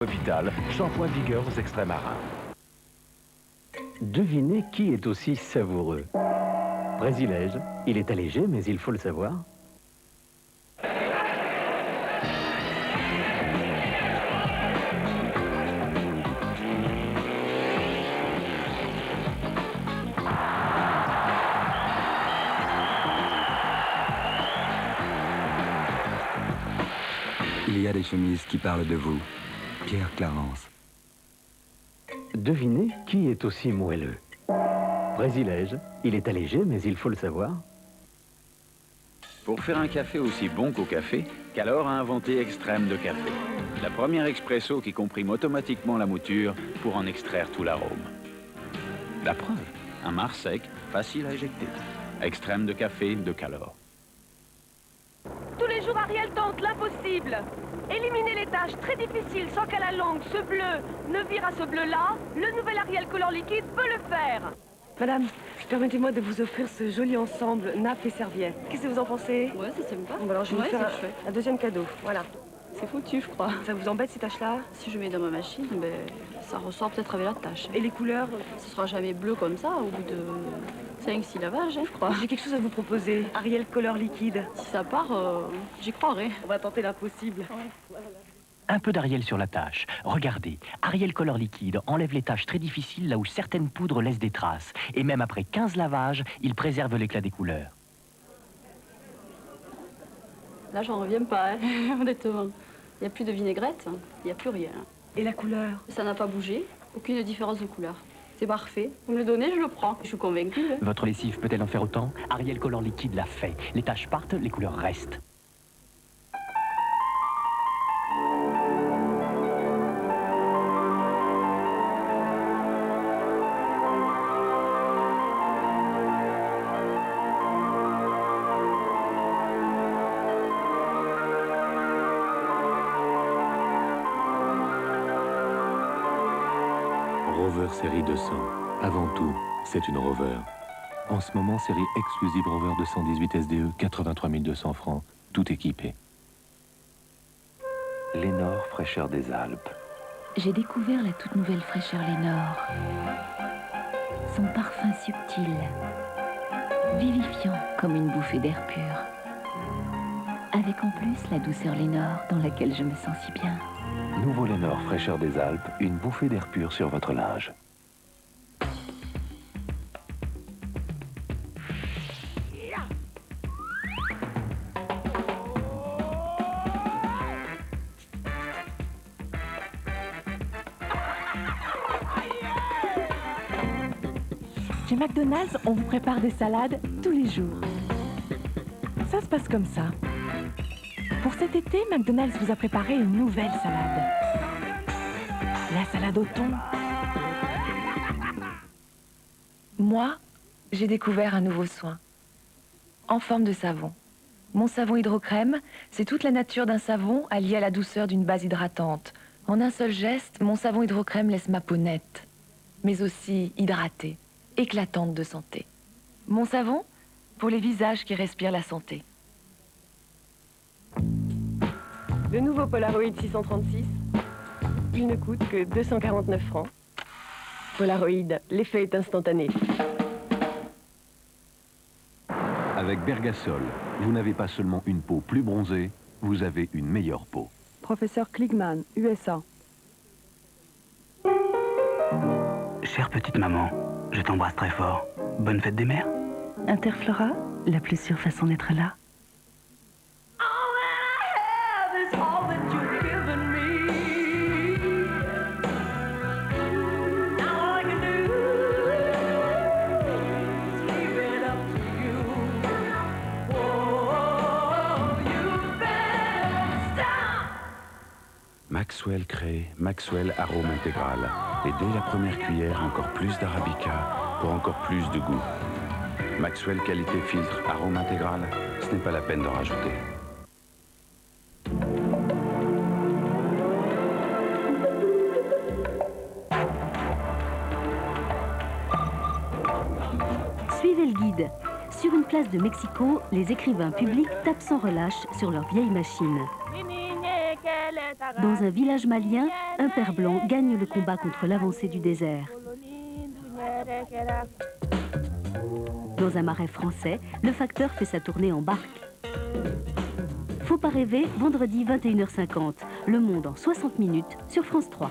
Vital, shampoing de vigueur aux extraits marins. Devinez qui est aussi savoureux. Brésilège, il est allégé, mais il faut le savoir. Il y a des chemises qui parlent de vous. Pierre Clarence. Devinez qui est aussi moelleux. Brésilège, il est allégé, mais il faut le savoir. Pour faire un café aussi bon qu'au café, Calor a inventé Extrême de café. La première expresso qui comprime automatiquement la mouture pour en extraire tout l'arôme. La preuve, un marc sec, facile à éjecter. Extrême de café de Calor. Tous les jours, Ariel tente l'impossible. Éliminer les tâches très difficiles sans qu'à la longue, ce bleu ne vire à ce bleu-là. Le nouvel Ariel Color Liquide peut le faire. Madame, permettez-moi de vous offrir ce joli ensemble nappe et serviette. Qu'est-ce que vous en pensez? Ouais, ça sympa. Bon, alors je vais vous faire un deuxième cadeau. Voilà. C'est foutu, je crois. Ça vous embête ces taches-là? Si je mets dans ma machine, ben, ça ressort peut-être avec la tache. Et les couleurs? Ce sera jamais bleu comme ça au bout de 5-6 lavages, hein, je crois. J'ai quelque chose à vous proposer. Ariel Color Liquide. Si ça part, j'y croirais. On va tenter l'impossible. Un peu d'Ariel sur la tâche. Regardez, Ariel Color Liquide enlève les tâches très difficiles là où certaines poudres laissent des traces. Et même après 15 lavages, il préserve l'éclat des couleurs. Là, j'en reviens pas, hein, honnêtement. Il n'y a plus de vinaigrette, il n'y a plus rien. Et la couleur? Ça n'a pas bougé, aucune différence de couleur. C'est parfait. Vous me le donnez, je le prends. Je suis convaincue. Hein. Votre lessive peut-elle en faire autant? Ariel Color Liquide l'a fait. Les taches partent, les couleurs restent. Rover série 200. Avant tout, c'est une Rover. En ce moment, série exclusive Rover 218 SDE, 83 200 francs, tout équipé. Lénore, fraîcheur des Alpes. J'ai découvert la toute nouvelle fraîcheur Lénore. Son parfum subtil, vivifiant comme une bouffée d'air pur. Avec en plus la douceur Lénore dans laquelle je me sens si bien. Nouveau Lénore, fraîcheur des Alpes, une bouffée d'air pur sur votre linge. Chez McDonald's, on vous prépare des salades tous les jours. Ça se passe comme ça. Pour cet été, McDonald's vous a préparé une nouvelle salade. La salade au thon. Moi, j'ai découvert un nouveau soin. En forme de savon. Mon savon hydrocrème, c'est toute la nature d'un savon alliée à la douceur d'une base hydratante. En un seul geste, mon savon hydrocrème laisse ma peau nette, mais aussi hydratée, éclatante de santé. Mon savon, pour les visages qui respirent la santé. Le nouveau Polaroid 636, il ne coûte que 249 francs. Polaroid, l'effet est instantané. Avec Bergasol, vous n'avez pas seulement une peau plus bronzée, vous avez une meilleure peau. Professeur Kligman, USA. Chère petite maman, je t'embrasse très fort. Bonne fête des mères. Interflora, la plus sûre façon d'être là. Maxwell crée Maxwell Arôme Intégral. Et dès la première cuillère, encore plus d'arabica pour encore plus de goût. Maxwell Qualité Filtre Arôme Intégral, ce n'est pas la peine d'en rajouter. Suivez le guide. Sur une place de Mexico, les écrivains publics tapent sans relâche sur leur vieille machine. Mi niña que le Dans un village malien, un père blanc gagne le combat contre l'avancée du désert. Dans un marais français, le facteur fait sa tournée en barque. Faut pas rêver, vendredi 21h50. Le Monde en 60 minutes sur France 3.